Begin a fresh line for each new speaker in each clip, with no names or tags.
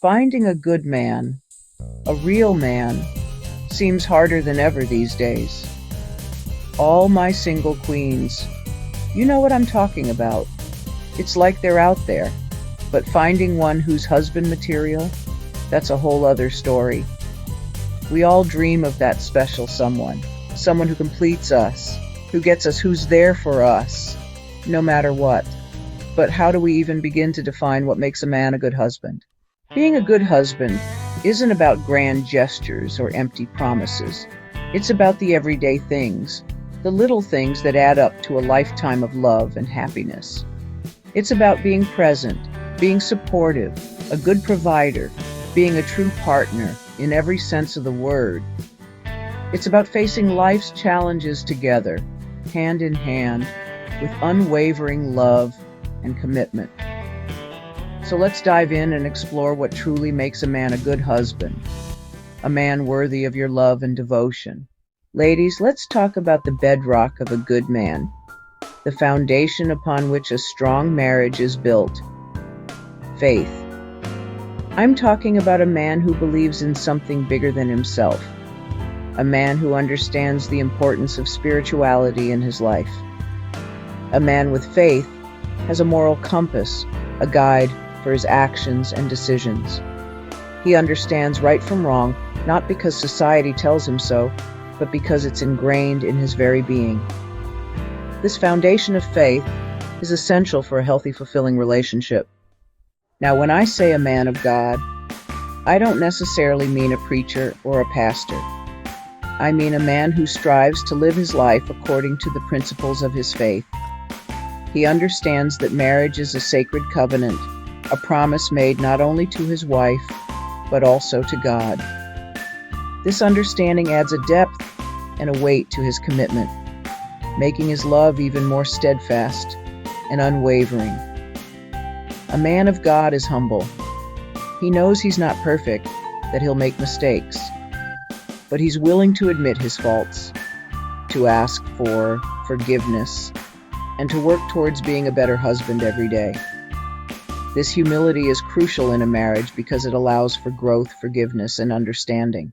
Finding a good man, a real man, seems harder than ever these days. All my single queens, you know what I'm talking about. It's like they're out there, but finding one who's husband material, that's a whole other story. We all dream of that special someone who completes us, who gets us, who's there for us, no matter what. But how do we even begin to define what makes a man a good husband? Being a good husband isn't about grand gestures or empty promises. It's about the everyday things, the little things that add up to a lifetime of love and happiness. It's about being present, being supportive, a good provider, being a true partner in every sense of the word. It's about facing life's challenges together, hand in hand, with unwavering love and commitment. So let's dive in and explore what truly makes a man a good husband, a man worthy of your love and devotion. Ladies, let's talk about the bedrock of a good man, the foundation upon which a strong marriage is built: faith. I'm talking about a man who believes in something bigger than himself, a man who understands the importance of spirituality in his life. A man with faith has a moral compass, a guide for his actions and decisions. He understands right from wrong, not because society tells him so, but because it's ingrained in his very being. This foundation of faith is essential for a healthy, fulfilling relationship. Now, when I say a man of God, I don't necessarily mean a preacher or a pastor. I mean a man who strives to live his life according to the principles of his faith. He understands that marriage is a sacred covenant, a promise made not only to his wife, but also to God. This understanding adds a depth and a weight to his commitment, making his love even more steadfast and unwavering. A man of God is humble. He knows he's not perfect, that he'll make mistakes, but he's willing to admit his faults, to ask for forgiveness, and to work towards being a better husband every day. This humility is crucial in a marriage because it allows for growth, forgiveness, and understanding.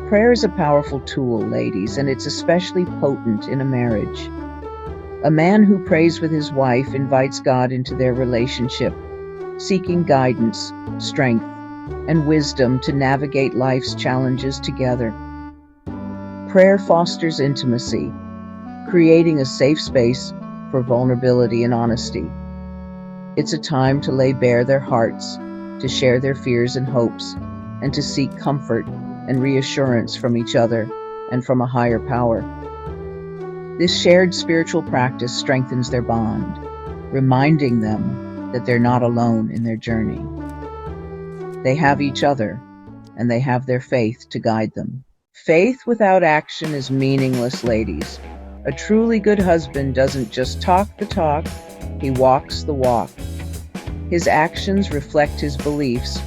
Prayer is a powerful tool, ladies, and it's especially potent in a marriage. A man who prays with his wife invites God into their relationship, seeking guidance, strength, and wisdom to navigate life's challenges together. Prayer fosters intimacy, creating a safe space for vulnerability and honesty. It's a time to lay bare their hearts, to share their fears and hopes, and to seek comfort and reassurance from each other and from a higher power. This shared spiritual practice strengthens their bond, reminding them that they're not alone in their journey. They have each other, and they have their faith to guide them. Faith without action is meaningless, ladies. A truly good husband doesn't just talk the talk, he walks the walk. His actions reflect his beliefs,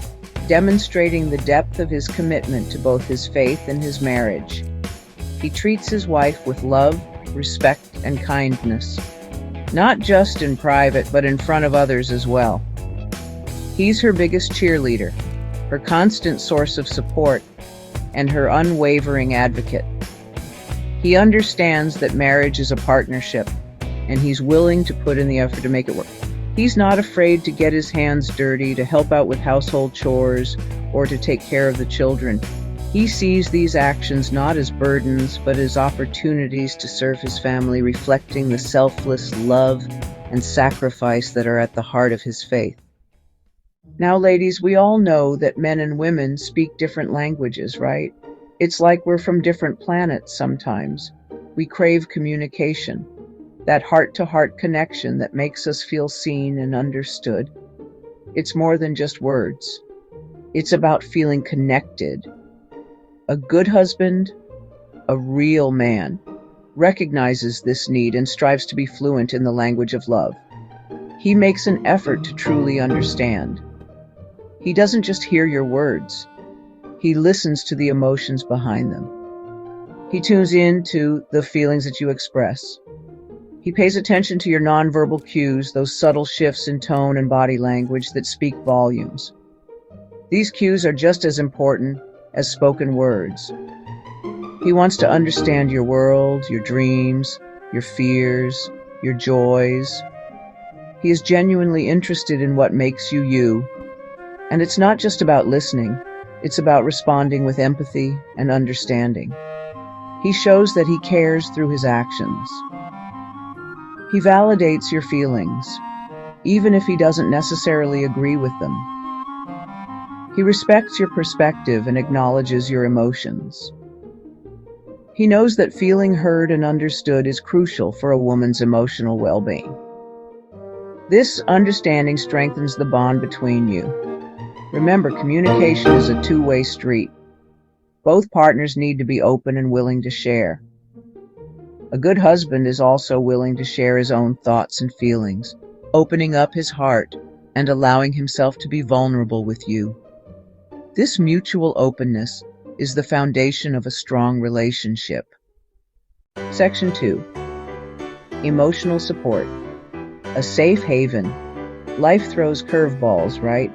demonstrating the depth of his commitment to both his faith and his marriage. He treats his wife with love, respect, and kindness, not just in private, but in front of others as well. He's her biggest cheerleader, her constant source of support, and her unwavering advocate. He understands that marriage is a partnership, and he's willing to put in the effort to make it work. He's not afraid to get his hands dirty, to help out with household chores, or to take care of the children. He sees these actions not as burdens, but as opportunities to serve his family, reflecting the selfless love and sacrifice that are at the heart of his faith. Now, ladies, we all know that men and women speak different languages, right? It's like we're from different planets sometimes. We crave communication, that heart-to-heart connection that makes us feel seen and understood. It's more than just words. It's about feeling connected. A good husband, a real man, recognizes this need and strives to be fluent in the language of love. He makes an effort to truly understand. He doesn't just hear your words. He listens to the emotions behind them. He tunes in to the feelings that you express. He pays attention to your nonverbal cues, those subtle shifts in tone and body language that speak volumes. These cues are just as important as spoken words. He wants to understand your world, your dreams, your fears, your joys. He is genuinely interested in what makes you you. And it's not just about listening, it's about responding with empathy and understanding. He shows that he cares through his actions. He validates your feelings, even if he doesn't necessarily agree with them. He respects your perspective and acknowledges your emotions. He knows that feeling heard and understood is crucial for a woman's emotional well-being. This understanding strengthens the bond between you. Remember, communication is a two-way street. Both partners need to be open and willing to share. A good husband is also willing to share his own thoughts and feelings, opening up his heart and allowing himself to be vulnerable with you. This mutual openness is the foundation of a strong relationship. Section 2. Emotional support. A safe haven. Life throws curveballs, right?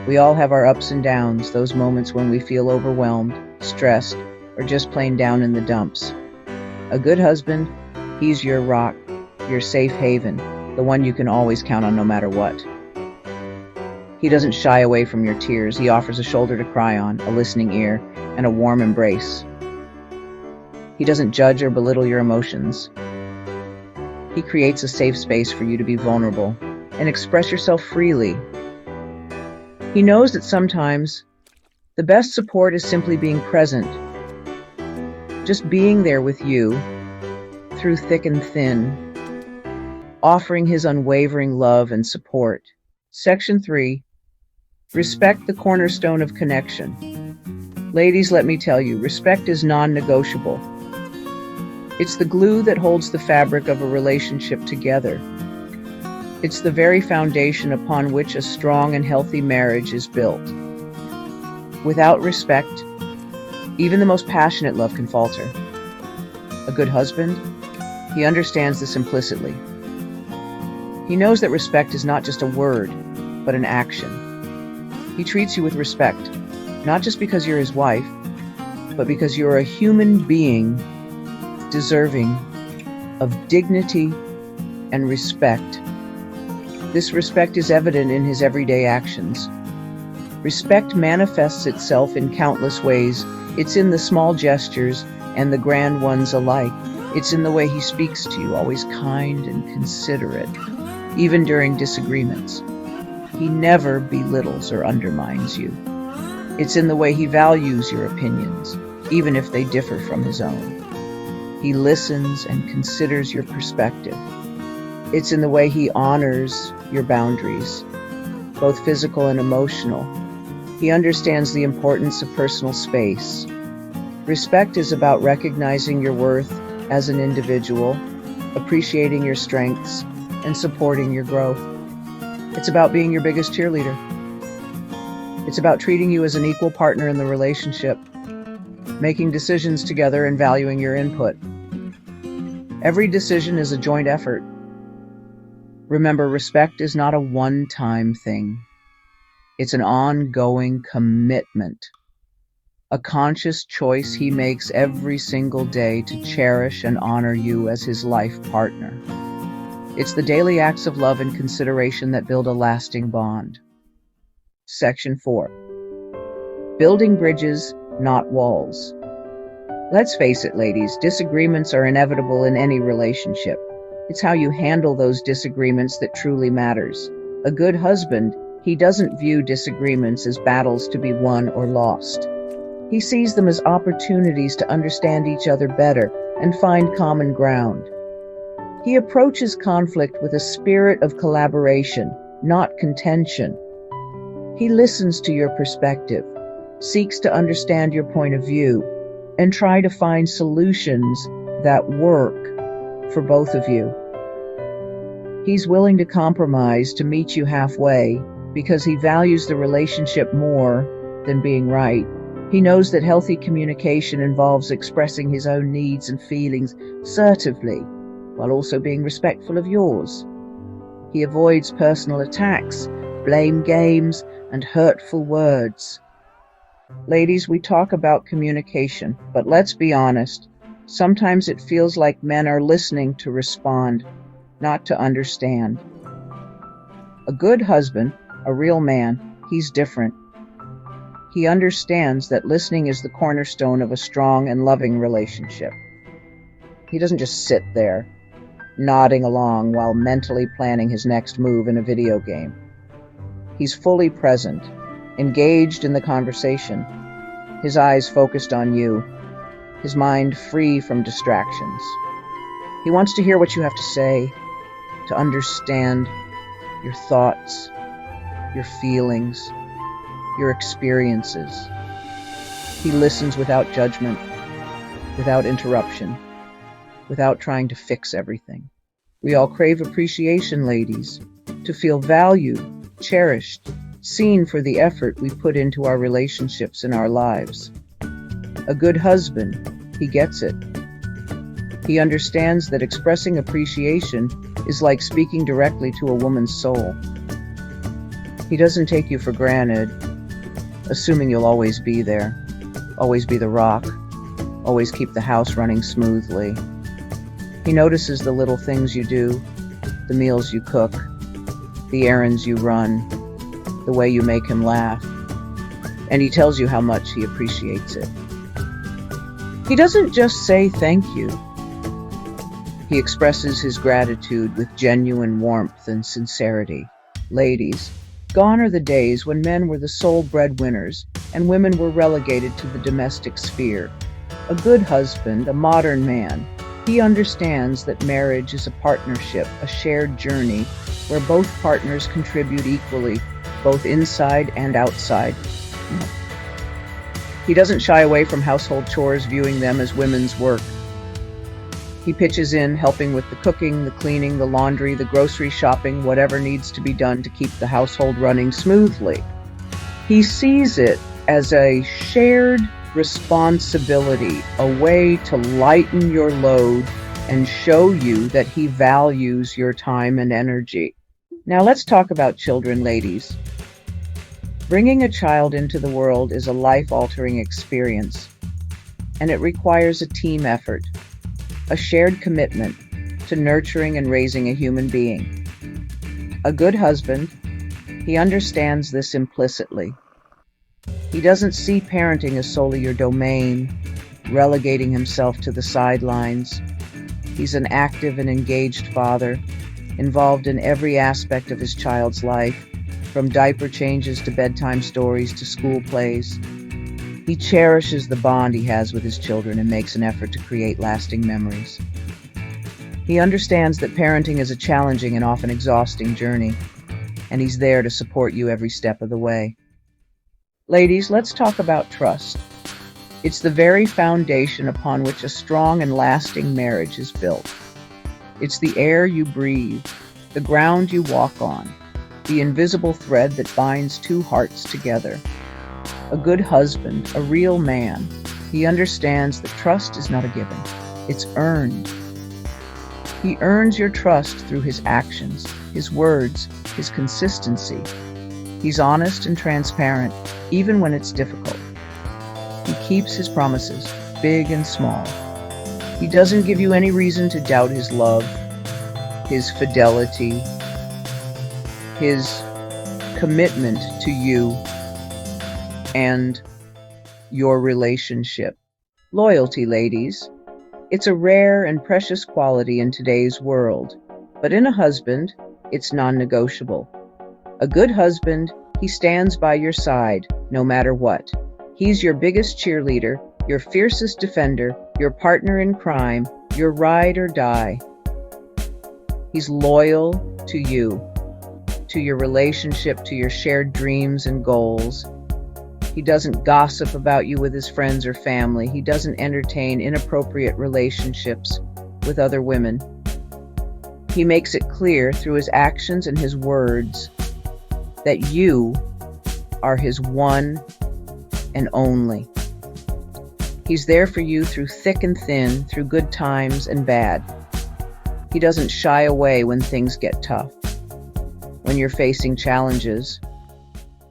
We all have our ups and downs, those moments when we feel overwhelmed, stressed, or just plain down in the dumps. A good husband, he's your rock, your safe haven, the one you can always count on no matter what. He doesn't shy away from your tears. He offers a shoulder to cry on, a listening ear, and a warm embrace. He doesn't judge or belittle your emotions. He creates a safe space for you to be vulnerable and express yourself freely. He knows that sometimes the best support is simply being present, just being there with you through thick and thin, offering his unwavering love and support. Section 3. Respect, the cornerstone of connection. Ladies, let me tell you, respect is non-negotiable. It's the glue that holds the fabric of a relationship together. It's the very foundation upon which a strong and healthy marriage is built. Without respect, even the most passionate love can falter. A good husband, he understands this implicitly. He knows that respect is not just a word, but an action. He treats you with respect, not just because you're his wife, but because you're a human being deserving of dignity and respect. This respect is evident in his everyday actions. Respect manifests itself in countless ways. It's in the small gestures and the grand ones alike. It's in the way he speaks to you, always kind and considerate, even during disagreements. He never belittles or undermines you. It's in the way he values your opinions, even if they differ from his own. He listens and considers your perspective. It's in the way he honors your boundaries, both physical and emotional. He understands the importance of personal space. Respect is about recognizing your worth as an individual, appreciating your strengths, and supporting your growth. It's about being your biggest cheerleader. It's about treating you as an equal partner in the relationship, making decisions together and valuing your input. Every decision is a joint effort. Remember, respect is not a one-time thing. It's an ongoing commitment, a conscious choice he makes every single day to cherish and honor you as his life partner. It's the daily acts of love and consideration that build a lasting bond. Section 4. Building bridges, not walls. Let's face it, ladies, disagreements are inevitable in any relationship. It's how you handle those disagreements that truly matters. A good husband, he doesn't view disagreements as battles to be won or lost. He sees them as opportunities to understand each other better and find common ground. He approaches conflict with a spirit of collaboration, not contention. He listens to your perspective, seeks to understand your point of view, and try to find solutions that work for both of you. He's willing to compromise to meet you halfway because he values the relationship more than being right. He knows that healthy communication involves expressing his own needs and feelings assertively, while also being respectful of yours. He avoids personal attacks, blame games, and hurtful words. Ladies, we talk about communication, but let's be honest. Sometimes it feels like men are listening to respond, not to understand. A good husband, a real man, he's different. He understands that listening is the cornerstone of a strong and loving relationship. He doesn't just sit there, nodding along while mentally planning his next move in a video game. He's fully present, engaged in the conversation, his eyes focused on you, his mind free from distractions. He wants to hear what you have to say, to understand your thoughts, your feelings, your experiences. He listens without judgment, without interruption, without trying to fix everything. We all crave appreciation, ladies, to feel valued, cherished, seen for the effort we put into our relationships and our lives. A good husband, he gets it. He understands that expressing appreciation is like speaking directly to a woman's soul. He doesn't take you for granted, assuming you'll always be there, always be the rock, always keep the house running smoothly. He notices the little things you do, the meals you cook, the errands you run, the way you make him laugh, and he tells you how much he appreciates it. He doesn't just say thank you. He expresses his gratitude with genuine warmth and sincerity. Ladies, gone are the days when men were the sole breadwinners and women were relegated to the domestic sphere. A good husband, a modern man, he understands that marriage is a partnership, a shared journey, where both partners contribute equally, both inside and outside. He doesn't shy away from household chores, viewing them as women's work. He pitches in, helping with the cooking, the cleaning, the laundry, the grocery shopping, whatever needs to be done to keep the household running smoothly. He sees it as a shared responsibility, a way to lighten your load and show you that he values your time and energy. Now let's talk about children, ladies. Bringing a child into the world is a life-altering experience, and it requires a team effort, a shared commitment to nurturing and raising a human being. A good husband, he understands this implicitly. He doesn't see parenting as solely your domain, relegating himself to the sidelines. He's an active and engaged father, involved in every aspect of his child's life, from diaper changes to bedtime stories to school plays. He cherishes the bond he has with his children and makes an effort to create lasting memories. He understands that parenting is a challenging and often exhausting journey, and he's there to support you every step of the way. Ladies, let's talk about trust. It's the very foundation upon which a strong and lasting marriage is built. It's the air you breathe, the ground you walk on, the invisible thread that binds two hearts together. A good husband, a real man, he understands that trust is not a given, it's earned. He earns your trust through his actions, his words, his consistency. He's honest and transparent, even when it's difficult. He keeps his promises, big and small. He doesn't give you any reason to doubt his love, his fidelity, his commitment to you and your relationship. Loyalty, ladies. It's a rare and precious quality in today's world, but in a husband, it's non-negotiable. A good husband, he stands by your side, no matter what. He's your biggest cheerleader, your fiercest defender, your partner in crime, your ride or die. He's loyal to you, to your relationship, to your shared dreams and goals. He doesn't gossip about you with his friends or family. He doesn't entertain inappropriate relationships with other women. He makes it clear through his actions and his words that you are his one and only. He's there for you through thick and thin, through good times and bad. He doesn't shy away when things get tough, when you're facing challenges,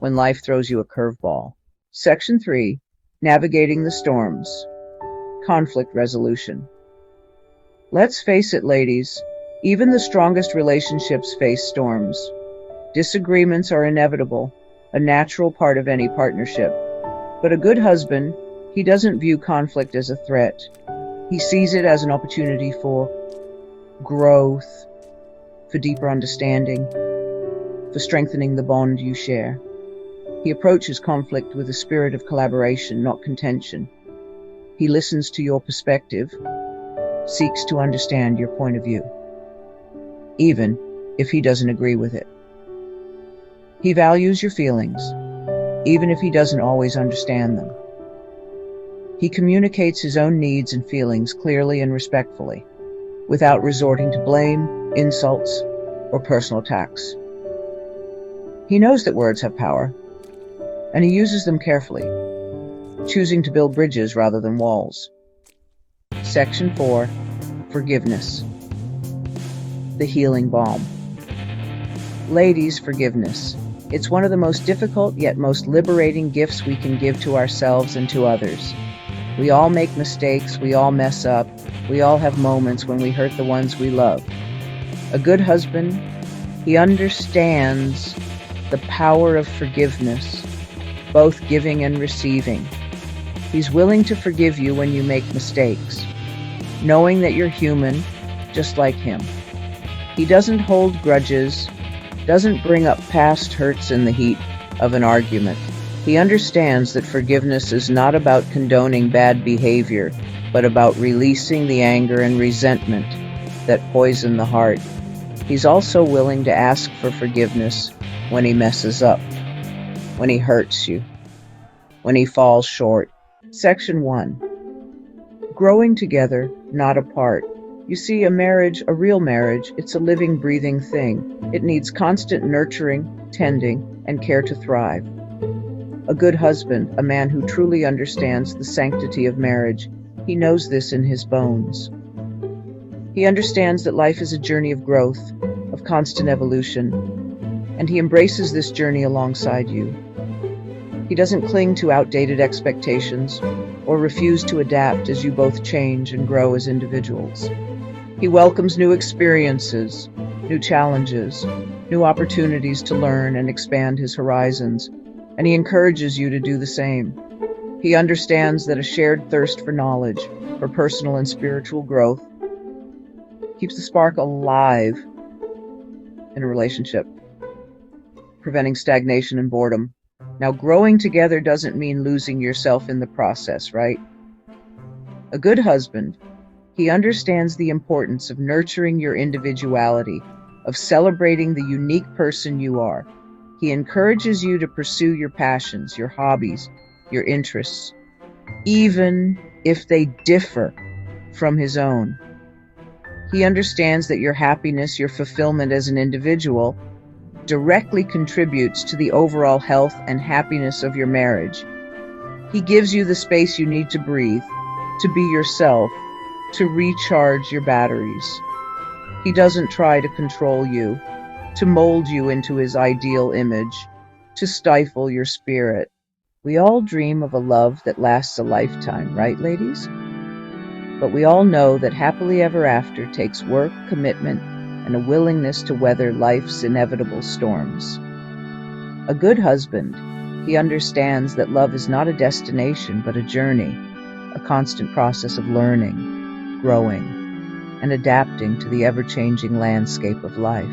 when life throws you a curveball. Section 3. Navigating the storms. Conflict resolution. Let's face it, ladies, even the strongest relationships face storms. Disagreements are inevitable, a natural part of any partnership. But a good husband, he doesn't view conflict as a threat. He sees it as an opportunity for growth, for deeper understanding, for strengthening the bond you share. He approaches conflict with a spirit of collaboration, not contention. He listens to your perspective, seeks to understand your point of view, even if he doesn't agree with it. He values your feelings, even if he doesn't always understand them. He communicates his own needs and feelings clearly and respectfully, without resorting to blame, insults, or personal attacks. He knows that words have power, and he uses them carefully, choosing to build bridges rather than walls. Section 4. Forgiveness. The healing balm. Ladies, forgiveness. It's one of the most difficult yet most liberating gifts we can give to ourselves and to others. We all make mistakes, we all mess up, we all have moments when we hurt the ones we love. A good husband, he understands the power of forgiveness, both giving and receiving. He's willing to forgive you when you make mistakes, knowing that you're human, just like him. He doesn't hold grudges, doesn't bring up past hurts in the heat of an argument. He understands that forgiveness is not about condoning bad behavior, but about releasing the anger and resentment that poison the heart. He's also willing to ask for forgiveness when he messes up, when he hurts you, when he falls short. Section 1. Growing together, not apart. You see, a marriage, a real marriage, it's a living, breathing thing. It needs constant nurturing, tending, and care to thrive. A good husband, a man who truly understands the sanctity of marriage, he knows this in his bones. He understands that life is a journey of growth, of constant evolution, and he embraces this journey alongside you. He doesn't cling to outdated expectations or refuse to adapt as you both change and grow as individuals. He welcomes new experiences, new challenges, new opportunities to learn and expand his horizons, and he encourages you to do the same. He understands that a shared thirst for knowledge, for personal and spiritual growth, keeps the spark alive in a relationship, preventing stagnation and boredom. Now, growing together doesn't mean losing yourself in the process, right? A good husband, he understands the importance of nurturing your individuality, of celebrating the unique person you are. He encourages you to pursue your passions, your hobbies, your interests, even if they differ from his own. He understands that your happiness, your fulfillment as an individual, directly contributes to the overall health and happiness of your marriage. He gives you the space you need to breathe, to be yourself, to recharge your batteries. He doesn't try to control you, to mold you into his ideal image, to stifle your spirit. We all dream of a love that lasts a lifetime, right, ladies? But we all know that happily ever after takes work, commitment, and a willingness to weather life's inevitable storms. A good husband, he understands that love is not a destination, but a journey, a constant process of learning, growing, and adapting to the ever-changing landscape of life.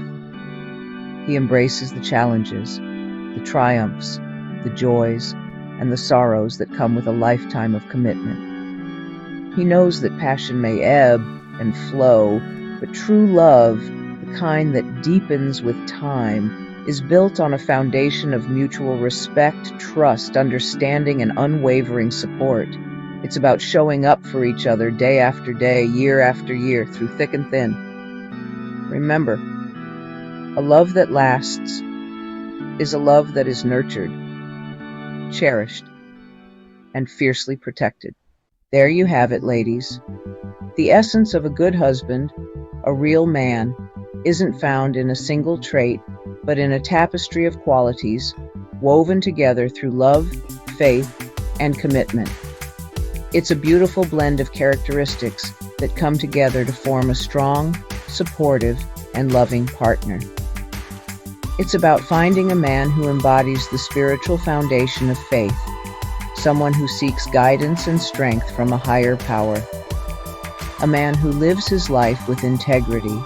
He embraces the challenges, the triumphs, the joys, and the sorrows that come with a lifetime of commitment. He knows that passion may ebb and flow, but true love, the kind that deepens with time, is built on a foundation of mutual respect, trust, understanding, and unwavering support. It's about showing up for each other day after day, year after year, through thick and thin. Remember, a love that lasts is a love that is nurtured, cherished, and fiercely protected. There you have it, ladies. The essence of a good husband, a real man, isn't found in a single trait, but in a tapestry of qualities woven together through love, faith, and commitment. It's a beautiful blend of characteristics that come together to form a strong, supportive, and loving partner. It's about finding a man who embodies the spiritual foundation of faith, someone who seeks guidance and strength from a higher power, a man who lives his life with integrity,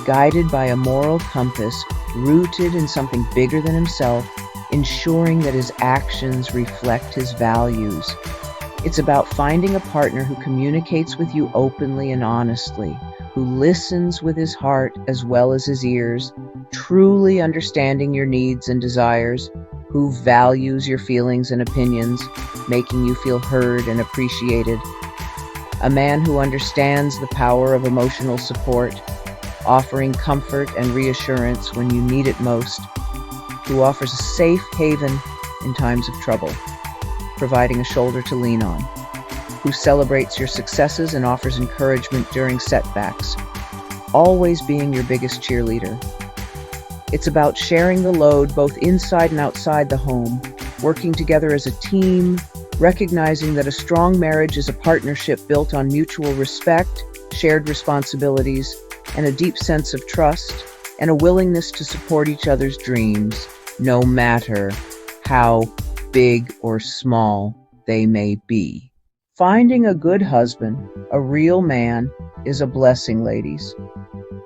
guided by a moral compass rooted in something bigger than himself, ensuring that his actions reflect his values. It's about finding a partner who communicates with you openly and honestly, who listens with his heart as well as his ears, truly understanding your needs and desires, who values your feelings and opinions, making you feel heard and appreciated. A man who understands the power of emotional support, offering comfort and reassurance when you need it most, who offers a safe haven in times of trouble, providing a shoulder to lean on, who celebrates your successes and offers encouragement during setbacks, always being your biggest cheerleader. It's about sharing the load both inside and outside the home, working together as a team, recognizing that a strong marriage is a partnership built on mutual respect, shared responsibilities, and a deep sense of trust, and a willingness to support each other's dreams, no matter how big or small they may be. Finding a good husband, a real man, is a blessing, ladies.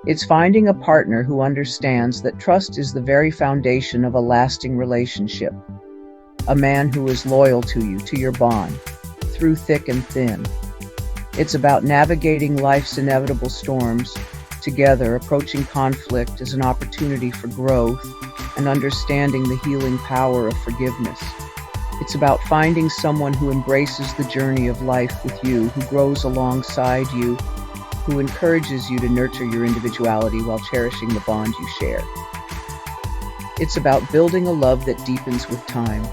It's finding a partner who understands that trust is the very foundation of a lasting relationship. A man who is loyal to you, to your bond, through thick and thin. It's about navigating life's inevitable storms together, approaching conflict as an opportunity for growth, and understanding the healing power of forgiveness. It's about finding someone who embraces the journey of life with you, who grows alongside you, who encourages you to nurture your individuality while cherishing the bond you share. It's about building a love that deepens with time,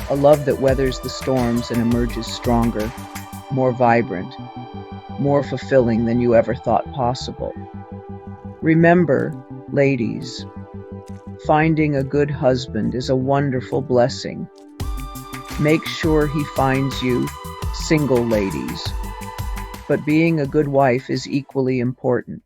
a love that weathers the storms and emerges stronger, more vibrant, more fulfilling than you ever thought possible. Remember, ladies, finding a good husband is a wonderful blessing. Make sure he finds you, single ladies. But being a good wife is equally important.